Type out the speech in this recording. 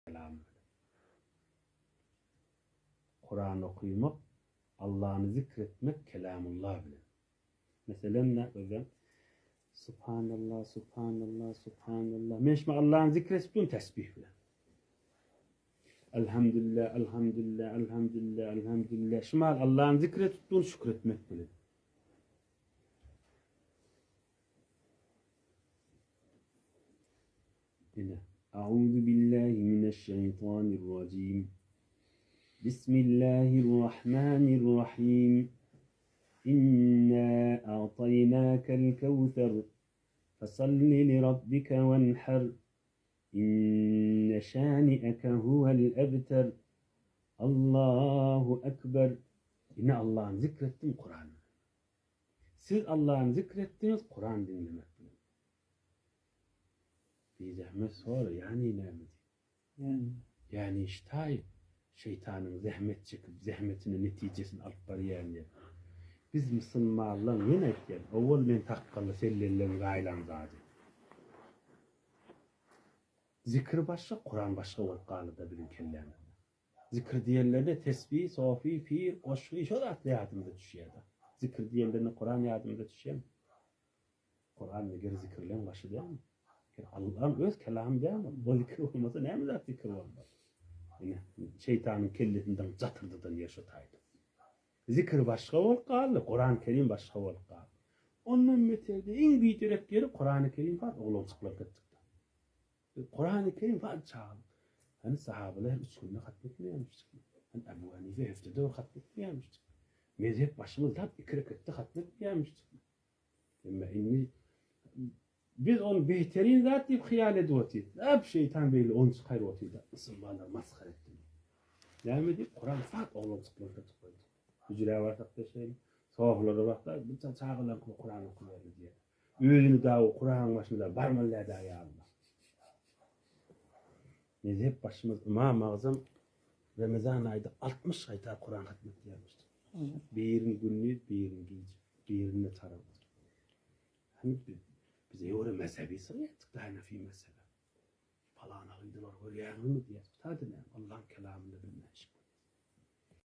kelamı. Kur'an okuymak, Allah'ını zikretmek kelamullah bile. Mesela ne hocam? Subhanallah, Subhanallah, Subhanallah. Meşme Allah'ın zikrettiğin tesbih bile. Elhamdülillah, elhamdülillah, elhamdülillah, elhamdülillah. Şimal Allah'ın zikrettiğin şükretmek bile. Yine. Euzu billahi mineşşeytanirracim. Bismillahirrahmanirrahim. İnna a'taynâkel kevser. Fesalli li rabbike venher. İnne şâni'eke huvel ebter. Allahu ekber. Yine Allah'ın zikrettiğin Kur'an. Siz Allah'ın zikrettiğiniz Kur'an dinlemek. Bir zahmet sonra yani ne mi? Yani işte şeytanın zahmet çıkıp zahmetinin neticesini alıp var yani. Biz Müslümanlar yenekken oğul men takkalı sellellen gaylan zaten. Zikir başka, Kur'an başka vakkalı da bilin kelleme. Zikir diyenlerine tesbih, sofi, pir, koşu, şu da atlı yardımda düşüyor da. Zikir diyenlerine Kur'an yardımda düşüyor mu? Kur'an'la geri zikirlen başı değil mi? Allah'ın öz kelamı değil mi? O zikir olmasa ne mi zaten zikir olmaz? Yine şeytanın kellesinden zatırdıdan yaşataydı. Zikir başka vakkalı, Kur'an-ı Kerim başka vakkalı. Onun meterde en büyük direkleri Kur'an-ı Kerim var, oğlum sıklar gittik. Kur'an-ı Kerim var çağım. Hani sahabeler 3 günde hatmetmeyemiştik. Hani Ebu Hanife haftada hatmetmeyemiştik. Mezhep başımızda 2 rekatta hatmetmeyemiştik. Ama inni biz onu behterin zaten hayal ediyoruz. Hep şeytan böyle onu çıkarıyor. Müslümanlar maskara etti. Yani deyip Kur'an fat oğlum sıklar gittik. Hücreye varsak da şey, soğuklara baklar, bir çağılan Kur'an okuyor diye. Özünü daha o Kur'an başında barmallar da ayağında. Mezhep başımız İmam-ı Azam Ramazan ayında 60 ayda Kur'an hatmet yapmıştı. Birini günlüğü, birini gece, birini tarafı. Hani bize öyle mezhebi sayıyorduk da Hanefi mezhebi. Falan aydılar, öyle yani diye. Tadı ne? Allah'ın kelamını bilmez.